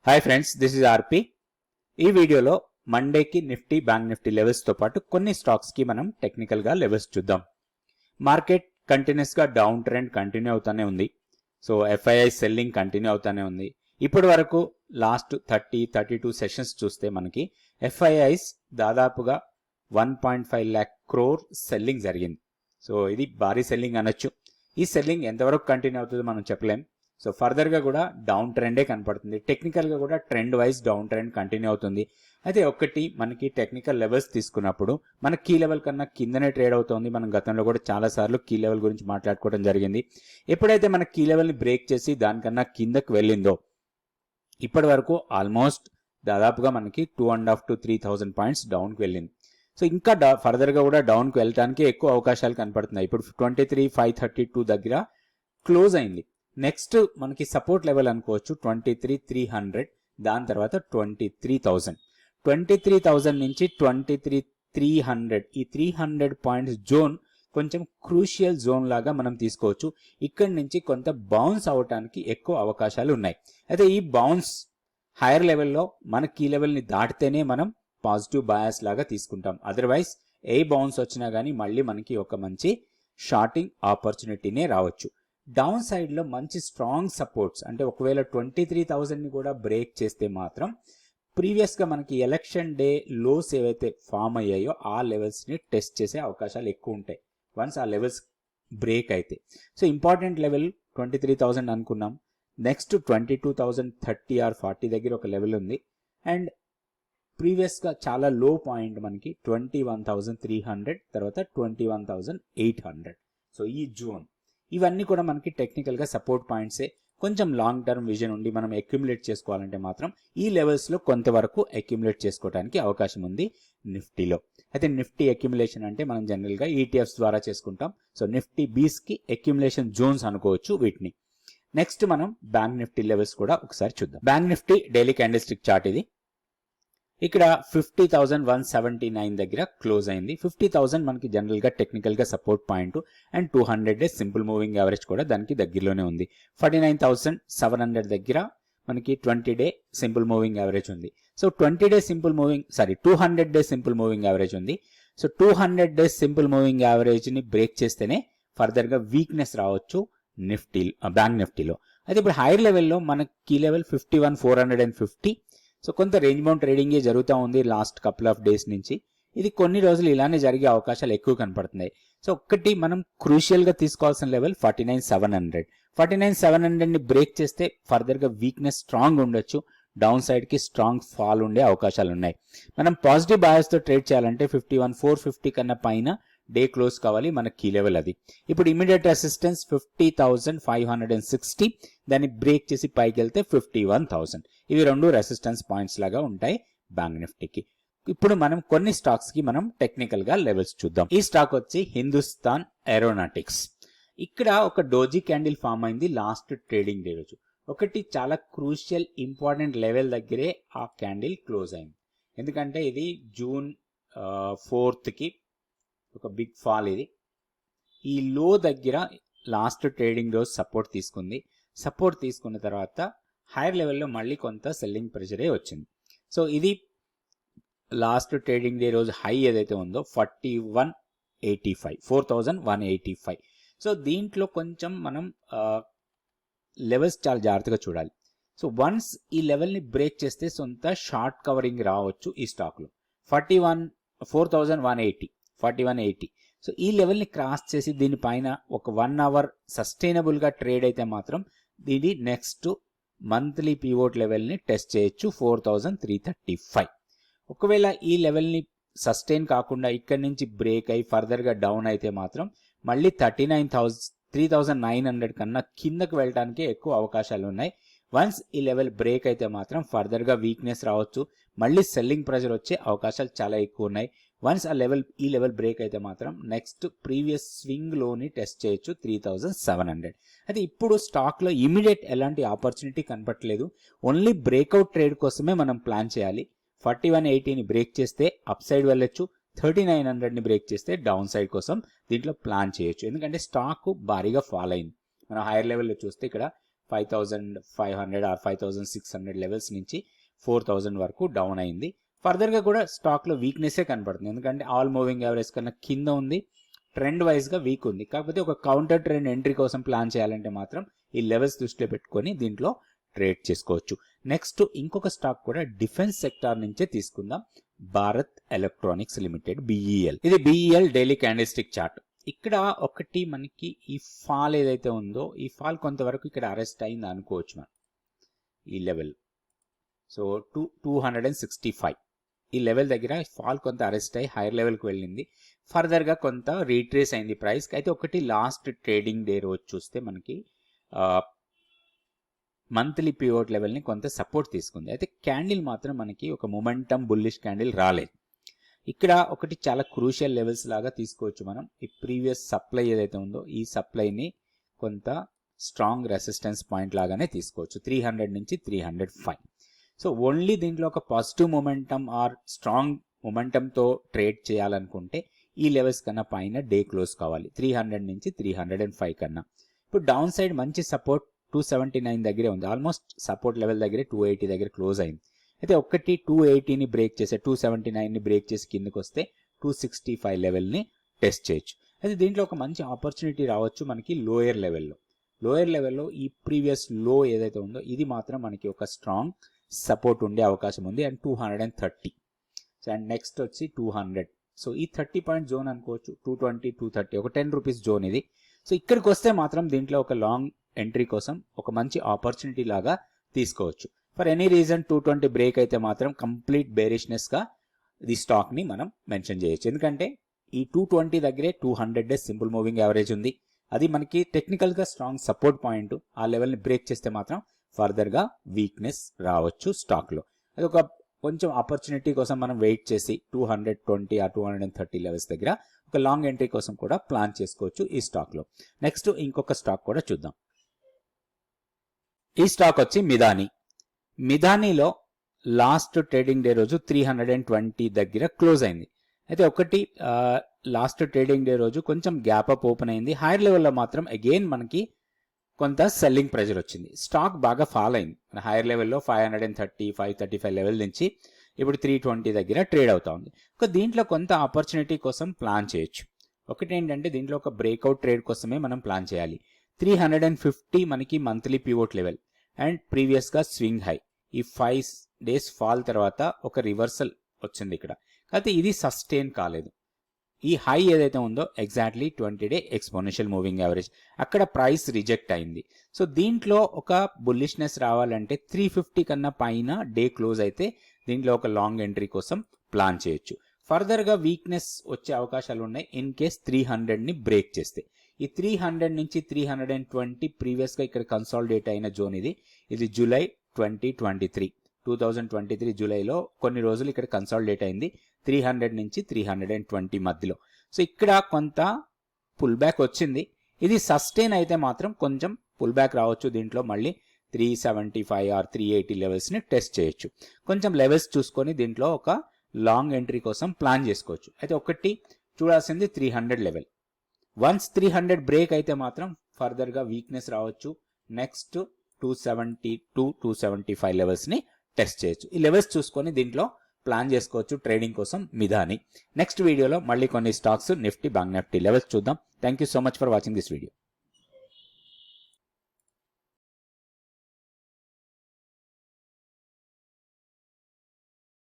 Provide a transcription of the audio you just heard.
Hi friends, this is ఆర్పి. ఈ వీడియోలో మండేకి Nifty, bank Nifty levels తో పాటు కొన్ని స్టాక్స్ కి మనం టెక్నికల్ గా లెవెల్స్ చూద్దాం. మార్కెట్ కంటిన్యూస్ గా డౌన్ ట్రెండ్ కంటిన్యూ అవుతానే ఉంది. సో ఎఫ్ఐఐ సెల్లింగ్ కంటిన్యూ అవుతానే ఉంది. ఇప్పటి వరకు లాస్ట్ 32 సెషన్స్ చూస్తే మనకి ఎఫ్ఐఐస్ దాదాపుగా 1.5 lakh crore సెల్లింగ్ జరిగింది. సో ఇది భారీ సెల్లింగ్ అనొచ్చు. ఈ సెల్లింగ్ ఎంతవరకు కంటిన్యూ అవుతుందో మనం చెప్పలేం. సో ఫర్దర్ గా కూడా డౌన్ ట్రెండే కనపడుతుంది. టెక్నికల్ గా కూడా trend wise down trend continue అవుతుంది. అయితే ఒకటి మనకి టెక్నికల్ లెవెల్స్ తీసుకున్నప్పుడు మన కీ లెవెల్ కన్నా కిందనే ట్రేడ్ అవుతుంది. మనం గతంలో కూడా చాలా సార్లు కీ లెవెల్ గురించి మాట్లాడుకోవడం జరిగింది. ఎప్పుడైతే మన కీ లెవెల్ ని బ్రేక్ చేసి దానికన్నా కిందకు వెళ్ళిందో ఇప్పటి వరకు ఆల్మోస్ట్ దాదాపుగా మనకి 2.5 to 3,000 పాయింట్స్ డౌన్ కి వెళ్ళింది. సో ఇంకా ఫర్దర్ గా కూడా డౌన్ కి వెళ్ళడానికి ఎక్కువ అవకాశాలు కనపడుతున్నాయి. ఇప్పుడు 23,532 దగ్గర క్లోజ్ అయింది. నెక్స్ట్ మనకి సపోర్ట్ లెవెల్ అనుకోవచ్చు 23,300, దాని తర్వాత 23,000 నుంచి 23,300 ఈ 300 పాయింట్స్ జోన్ కొంచెం క్రూషియల్ జోన్ లాగా మనం తీసుకోవచ్చు. ఇక్కడి నుంచి కొంత బౌన్స్ అవటానికి ఎక్కువ అవకాశాలు ఉన్నాయి. అయితే ఈ బౌన్స్ హైయర్ లెవెల్లో మన కీ లెవెల్ ని దాటితేనే మనం పాజిటివ్ బయాస్ లాగా తీసుకుంటాం. అదర్వైజ్ ఏ బౌన్స్ వచ్చినా కానీ మళ్ళీ మనకి ఒక మంచి షార్టింగ్ ఆపర్చునిటీనే రావచ్చు. డౌన్ సైడ్ లో మంచి స్ట్రాంగ్ సపోర్ట్స్ అంటే ఒకవేళ 23,000 ని కూడా బ్రేక్ చేస్తే మాత్రం ప్రీవియస్ గా మనకి ఎలక్షన్ డే లోస్ ఏవైతే ఫామ్ అయ్యాయో ఆ లెవెల్స్ ని టెస్ట్ చేసే అవకాశాలు ఎక్కువ ఉంటాయి వన్స్ ఆ లెవెల్స్ బ్రేక్ అయితే. సో ఇంపార్టెంట్ లెవెల్ 23,000 అనుకున్నాం. నెక్స్ట్ 22,030 or 40 దగ్గర ఒక లెవెల్ ఉంది. అండ్ ప్రీవియస్ గా చాలా లో పాయింట్ మనకి 21,300, తర్వాత 21,800. సో ఈ జోన్ ఇవన్నీ కూడా మనకి టెక్నికల్ గా సపోర్ట్ పాయింట్సే. కొంచెం లాంగ్ టర్మ్ విజన్ ఉండి మనం అక్యుములేట్ చేసుకోవాలంటే మాత్రం ఈ లెవెల్స్ లో కొంతవరకు అక్యుములేట్ చేసుకోవడానికి అవకాశం ఉంది నిఫ్టీలో. అయితే నిఫ్టీ అక్యుములేషన్ అంటే మనం జనరల్ గా ఈటీఎఫ్స్ ద్వారా చేసుకుంటాం. సో నిఫ్టీ బీస్ కి అక్యుములేషన్ జోన్స్ అనుకోవచ్చు వీటిని. నెక్స్ట్ మనం బ్యాంక్ నిఫ్టీ లెవెల్స్ కూడా ఒకసారి చూద్దాం. Bank Nifty daily candle stick chart ఇది. ఇక్కడ 50,179 దగ్గర క్లోజ్ అయింది. 50,000 మనకి జనరల్ గా టెక్నికల్ గా support point and 200 days simple moving average కూడా దానికి దగ్గరలోనే ఉంది. 49,700 దగ్గర మనకి 20 డే సింపుల్ మూవింగ్ యావరేజ్ ఉంది. So 200 days simple moving average ఉంది. So 200 days simple moving average ని బ్రేక్ చేస్తేనే ఫర్దర్ గా వీక్నెస్ రావచ్చు నిఫ్టీ, బ్యాంక్ నిఫ్టీలో. అయితే ఇప్పుడు హైయర్ లెవెల్లో మన కీ లెవెల్ 51,450. సో కొంత రేంజ్ బౌండ్ ట్రేడింగ్ జరుగుతూ ఉంది లాస్ట్ కపుల్ ఆఫ్ డేస్ నుంచి. ఇది కొన్ని రోజులు ఇలానే జరిగే అవకాశాలు ఎక్కువ కనపడుతున్నాయి. సో ఒక్కటి మనం క్రూషియల్ గా తీసుకోవాల్సిన లెవెల్ 49,700 ని బ్రేక్ చేస్తే ఫర్దర్ గా వీక్నెస్ స్ట్రాంగ్ ఉండొచ్చు. డౌన్ సైడ్ కి స్ట్రాంగ్ ఫాల్ ఉండే అవకాశాలు ఉన్నాయి. మనం పాజిటివ్ బయాస్ తో ట్రేడ్ చేయాలంటే 51,450 కన్నా పైన డే క్లోజ్ కావాలి మన కీ లెవెల్ అది. ఇప్పుడు ఇమీడియట్ రెసిస్టెన్స్ 50,560, దాన్ని బ్రేక్ చేసి పైకి వెళ్తే 51,000. ఇవి రెండు రెసిస్టెన్స్ పాయింట్స్ లాగా ఉంటాయి బ్యాంక్ నిఫ్టీకి. ఇప్పుడు మనం కొన్ని స్టాక్స్ కి మనం టెక్నికల్ గా లెవెల్స్ చూద్దాం. ఈ స్టాక్ వచ్చి హిందుస్థాన్ ఏరోనాటిక్స్. ఇక్కడ ఒక డోజీ క్యాండిల్ ఫామ్ అయింది లాస్ట్ ట్రేడింగ్ డే రోజు. ఒకటి చాలా క్రూషియల్ ఇంపార్టెంట్ లెవెల్ దగ్గరే ఆ క్యాండిల్ క్లోజ్ అయింది. ఎందుకంటే ఇది June 4th కి ఒక బిగ్ ఫాల్. ఇది ఈ లో దగ్గర లాస్ట్ ట్రేడింగ్ రోజు సపోర్ట్ తీసుకుంది. సపోర్ట్ తీసుకున్న తర్వాత హైయర్ లెవెల్లో మళ్ళీ కొంత సెల్లింగ్ ప్రెషరే వచ్చింది. సో ఇది లాస్ట్ ట్రేడింగ్ డే రోజు హై ఏదైతే ఉందో 4,185. సో దీంట్లో కొంచెం మనం లెవెల్స్ చాలా జాగ్రత్తగా చూడాలి. సో వన్స్ ఈ లెవెల్ ని బ్రేక్ చేస్తే సొంత షార్ట్ కవరింగ్ రావచ్చు ఈ స్టాక్ లో. 4180. సో ఈ లెవెల్ ని క్రాస్ చేసి దీనిపైన ఒక 1 hour సస్టైనబుల్ గా ట్రేడ్ అయితే మాత్రం దీని నెక్స్ట్ మంత్లీ పివోట్ లెవెల్ ని టెస్ట్ చేయొచ్చు 4,335. ఒకవేళ ఈ లెవెల్ ని సస్టైన్ కాకుండా ఇక్కడి నుంచి బ్రేక్ అయి ఫర్దర్ గా డౌన్ అయితే మాత్రం మళ్ళీ 3,900 కన్నా కిందకు వెళ్ళడానికి ఎక్కువ అవకాశాలు ఉన్నాయి. వన్స్ ఈ లెవెల్ బ్రేక్ అయితే మాత్రం ఫర్దర్ గా వీక్నెస్ రావచ్చు, మళ్ళీ సెల్లింగ్ ప్రెషర్ వచ్చే అవకాశాలు చాలా ఎక్కువ ఉన్నాయి. వన్స్ ఈ లెవెల్ బ్రేక్ అయితే మాత్రం నెక్స్ట్ ప్రీవియస్ స్వింగ్ లోని టెస్ట్ చేయొచ్చు 3,700. అయితే ఇప్పుడు స్టాక్ లో ఇమీడియట్ ఎలాంటి ఆపర్చునిటీ కనపట్లేదు. ఓన్లీ బ్రేక్అవుట్ ట్రేడ్ కోసమే మనం ప్లాన్ చేయాలి. 4180ని బ్రేక్ చేస్తే అప్ సైడ్ వెళ్ళొచ్చు, 3900ని బ్రేక్ చేస్తే డౌన్ సైడ్ కోసం దీంట్లో ప్లాన్ చేయొచ్చు. ఎందుకంటే స్టాక్ భారీగా ఫాల్ అయింది. మనం హైయర్ లెవెల్లో చూస్తే ఇక్కడ 5500 ఆర్ 5600 లెవెల్స్ నుంచి 4000 వరకు డౌన్ అయింది. ఫర్దర్గా కూడా స్టాక్లో వీక్నెస్సే కనపడుతుంది, ఎందుకంటే ఆల్ మూవింగ్ యావరేజ్ కన్నా కింద ఉంది, ట్రెండ్ వైజ్గా వీక్ ఉంది. కాకపోతే ఒక కౌంటర్ ట్రెండ్ ఎంట్రీ కోసం ప్లాన్ చేయాలంటే మాత్రం ఈ లెవెల్స్ దృష్టిలో పెట్టుకొని దీంట్లో ట్రేడ్ చేసుకోవచ్చు. నెక్స్ట్ ఇంకొక స్టాక్ కూడా డిఫెన్స్ సెక్టార్ నుంచే తీసుకుందాం, భారత్ ఎలక్ట్రానిక్స్ లిమిటెడ్, బిఈఎల్. ఇది బిఈఎల్ డైలీ క్యాండిల్స్టిక్ చార్ట్. ఇక్కడ ఒకటి మనకి ఈ ఫాల్ ఏదైతే ఉందో ఈ ఫాల్ కొంతవరకు ఇక్కడ అరెస్ట్ అయింది అనుకోవచ్చు మనం ఈ లెవెల్. సో 265 ఈ లెవెల్ దగ్గర ఫాల్ కొంత అరెస్ట్ అయ్యి హైయర్ లెవెల్కి వెళ్ళింది. ఫర్దర్గా కొంత రీట్రేస్ అయింది ప్రైస్కి. అయితే ఒకటి లాస్ట్ ట్రేడింగ్ డే రోజు చూస్తే మనకి మంత్లీ పివోట్ లెవెల్ని కొంత సపోర్ట్ తీసుకుంది. అయితే క్యాండిల్ మాత్రం మనకి ఒక మొమెంటమ్ బుల్లిష్ క్యాండిల్ రాలేదు. ఇక్కడ ఒకటి చాలా క్రూషియల్ లెవెల్స్ లాగా తీసుకోవచ్చు మనం. ఈ ప్రీవియస్ సప్లై ఏదైతే ఉందో ఈ సప్లైని కొంత స్ట్రాంగ్ రెసిస్టెన్స్ పాయింట్ లాగానే తీసుకోవచ్చు, 300 నుంచి 305. సో ఓన్లీ దీంట్లో ఒక పాజిటివ్ మొమెంటమ్ ఆర్ స్ట్రాంగ్ మొమెంటంతో ట్రేడ్ చేయాలనుకుంటే ఈ లెవెల్స్ కన్నా పైన డే క్లోజ్ కావాలి, 300 నుంచి 305 కన్నా. ఇప్పుడు డౌన్ సైడ్ మంచి సపోర్ట్ 279 దగ్గరే ఉంది, ఆల్మోస్ట్ సపోర్ట్ లెవెల్ దగ్గరే 280 దగ్గర క్లోజ్ అయింది. అయితే ఒక్కటి 280ని బ్రేక్ చేసే 279ని బ్రేక్ చేసి కిందకి వస్తే 265 లెవెల్ని టెస్ట్ చేయొచ్చు. అయితే దీంట్లో ఒక మంచి ఆపర్చునిటీ రావచ్చు మనకి లోయర్ లెవెల్లో ఈ ప్రీవియస్ లో ఏదైతే ఉందో ఇది మాత్రం మనకి ఒక స్ట్రాంగ్ సపోర్ట్ ఉండే అవకాశం ఉంది, అండ్ 230. సో అండ్ నెక్స్ట్ వచ్చి 200. సో ఈ 30 పాయింట్ జోన్ అనుకోవచ్చు, 220 230 ఒక 10 రూపీస్ జోన్ ఇది. సో ఇక్కడికి వస్తే మాత్రం దీంట్లో ఒక లాంగ్ ఎంట్రీ కోసం ఒక మంచి ఆపర్చునిటీ లాగా తీసుకోవచ్చు. ఫర్ ఎనీ రీజన్ 220 బ్రేక్ అయితే మాత్రం కంప్లీట్ బేరిష్నెస్గా ఈ స్టాక్ని మనం మెన్షన్ చేయొచ్చు, ఎందుకంటే ఈ 220 దగ్గరే 200 డేస్ సింపుల్ మూవింగ్ యావరేజ్ ఉంది, అది మనకి టెక్నికల్గా స్ట్రాంగ్ సపోర్ట్ పాయింట్. ఆ లెవెల్ని బ్రేక్ చేస్తే మాత్రం ఫర్దర్గా వీక్నెస్ రావచ్చు స్టాక్లో. అది ఒక కొంచెం ఆపర్చునిటీ కోసం మనం వెయిట్ చేసి 220 ఆ 230 లెవెల్స్ దగ్గర ఒక లాంగ్ ఎంట్రీ కోసం కూడా ప్లాన్ చేసుకోవచ్చు ఈ స్టాక్లో. నెక్స్ట్ ఇంకొక స్టాక్ కూడా చూద్దాం. ఈ స్టాక్ వచ్చి మిధానీలో లాస్ట్ ట్రేడింగ్ డే రోజు 320 దగ్గర క్లోజ్ అయింది. అయితే ఒకటి లాస్ట్ ట్రేడింగ్ డే రోజు కొంచెం గ్యాప్ అప్ ఓపెన్ అయింది, హైయర్ లెవెల్లో మాత్రం అగైన్ మనకి కొంత సెల్లింగ్ ప్రెజర్ వచ్చింది, స్టాక్ బాగా ఫాల్ అయింది. హైయర్ లెవెల్లో 530 535 లెవెల్ నుంచి ఇప్పుడు 320 దగ్గర ట్రేడ్ అవుతా ఉంది. దీంట్లో కొంత ఆపర్చునిటీ కోసం ప్లాన్ చేయొచ్చు. ఒకటి ఏంటంటే దీంట్లో ఒక బ్రేక్అవుట్ ట్రేడ్ కోసమే మనం ప్లాన్ చేయాలి. 350 మనకి మంత్లీ పివోట్ లెవెల్ అండ్ ప్రీవియస్గా స్వింగ్ హై. ఈ 5 డేస్ ఫాల్ తర్వాత ఒక రివర్సల్ వచ్చింది ఇక్కడ, అయితే ఇది సస్టైన్ కాలేదు. ఈ హై ఏదైతే ఉందో ఎగ్జాక్ట్లీ 20-డే ఎక్స్పోనెన్షియల్ మూవింగ్ యావరేజ్, అక్కడ ప్రైస్ రిజెక్ట్ అయింది. సో దీంట్లో ఒక బుల్లిష్నెస్ రావాలంటే 350 కన్నా పైన డే క్లోజ్ అయితే దీంట్లో ఒక లాంగ్ ఎంట్రీ కోసం ప్లాన్ చేయొచ్చు. ఫర్దర్గా వీక్నెస్ వచ్చే అవకాశాలు ఉన్నాయి ఇన్ కేస్ 300ని బ్రేక్ చేస్తే. ఈ 300 నుంచి 320 ప్రీవియస్గా ఇక్కడ కన్సాలిడేట్ అయిన జోన్ ఇది జూలై 2023 జూలైలో కొన్ని రోజులు ఇక్కడ కన్సాలిడేట్ అయింది 300 నుంచి 320 మధ్యలో. సో ఇక్కడ కొంత పుల్ బ్యాక్ వచ్చింది, ఇది సస్టైన్ అయితే మాత్రం కొంచెం పుల్ బ్యాక్ రావచ్చు. దీంట్లో మళ్ళీ 375 ఆర్ 380 లెవెల్స్ని టెస్ట్ చేయొచ్చు. కొంచెం లెవెల్స్ చూసుకొని దీంట్లో ఒక లాంగ్ ఎంట్రీ కోసం ప్లాన్ చేసుకోవచ్చు. అయితే ఒకటి చూడాల్సింది 300 లెవెల్. వన్స్ 300 బ్రేక్ అయితే మాత్రం ఫర్దర్గా వీక్నెస్ రావచ్చు. నెక్స్ట్ 272 275 లెవెల్స్ని టెస్ట్ చేయొచ్చు. ఈ లెవెల్స్ చూసుకొని దీంట్లో ప్లాన్ చేసుకోవచ్చు ట్రేడింగ్ కోసం మిధాని. నెక్స్ట్ వీడియోలో మళ్ళీ కొన్ని stocks Nifty, bank Nifty levels చూద్దాం. Thank you so much for watching this video.